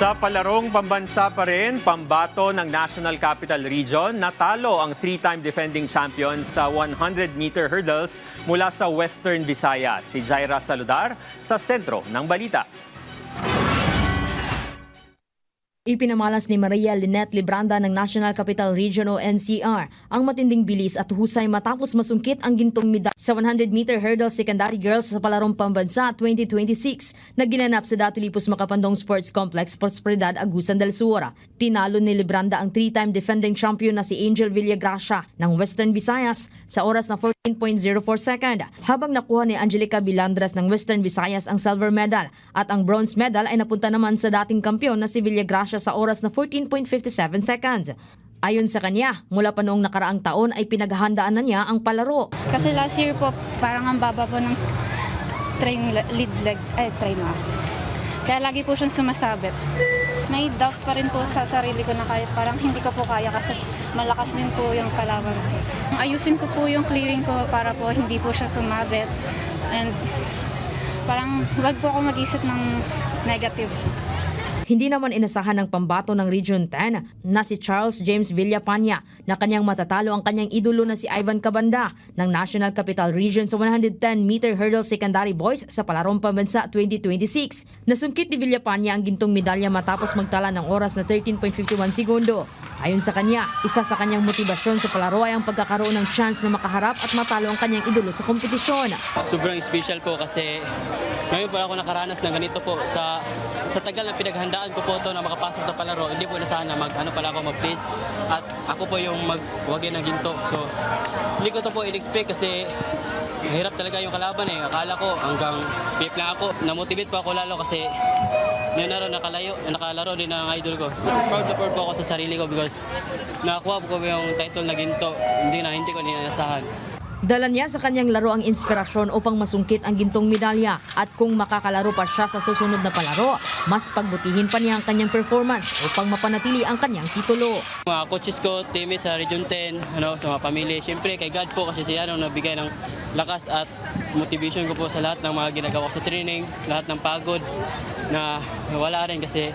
Sa palarong pambansa pa rin, pambato ng National Capital Region, natalo ang three-time defending champion sa 100-meter hurdles mula sa Western Visayas. Si Jaira Saludar sa sentro ng balita. Ipinamalas ni Maria Lynette Libranda ng National Capital Region o NCR ang matinding bilis at husay matapos masungkit ang gintong medalya sa 100-meter hurdles secondary girls sa palarong pambansa 2026 na ginanap sa Datulipos Makapandong Sports Complex, Prosperidad, Agusan del Sur. Tinalo ni Libranda ang three-time defending champion na si Angel Villagracia ng Western Visayas sa oras na 14.04 second, habang nakuha ni Angelica Bilandras ng Western Visayas ang silver medal at ang bronze medal ay napunta naman sa dating kampiyon na si Villagracia sa oras na 14.57 seconds. Ayon sa kanya, mula pa noong nakaraang taon ay pinaghahandaan na niya ang palaro. Kasi last year po, parang ang baba po ng train na. Kaya lagi po siyang sumasabit. May doubt pa rin po sa sarili ko na kahit parang hindi ko po kaya kasi malakas din po yung kalaban ko. Ayusin ko po yung clearing ko para po hindi po siya sumabit. And parang wag po ako mag-isip ng negative. Hindi naman inasahan ng pambato ng Region 10 na si Charles James Villapania na kanyang matatalo ang kanyang idolo na si Ivan Cabanda ng National Capital Region sa 110-meter hurdle secondary boys sa palarong pambansa 2026. Nasungkit ni Villapania ang gintong medalya matapos magtala ng oras na 13.51 segundo. Ayon sa kanya, isa sa kanyang motibasyon sa palaro ay ang pagkakaroon ng chance na makaharap at matalo ang kanyang idolo sa kompetisyon. Sobrang special po kasi ngayon po ako nakaranas ng ganito po sa tagal ng pinaghandaan ko po ito na makapasok na palaro. Hindi po na sana mag-place at ako po yung magwagi ng ginto. So hindi ko to po in-expect kasi mahirap talaga yung kalaban eh. Akala ko hanggang pip lang ako. Namotivate po ako lalo kasi yun na rin nakalaro din ng idol ko. Proud na proud po ako sa sarili ko because nakakuha po ko yung title na ginto. Hindi ko inasahan. Dala niya sa kanyang laro ang inspirasyon upang masungkit ang gintong medalya at kung makakalaro pa siya sa susunod na palaro, mas pagbutihin pa niya ang kanyang performance upang mapanatili ang kanyang titulo. Mga coaches ko, teammates sa Region 10, sa mga pamilya, siyempre kay God po kasi siya nabigay ng lakas at motivation ko po sa lahat ng mga ginagawa ko sa training, lahat ng pagod na wala rin kasi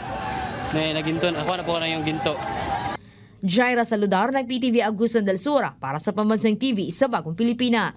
naginto. Ako na po na yung ginto. Jaira Saludar ng PTV Agusan del Sur para sa Pambansang TV sa Bagong Pilipinas.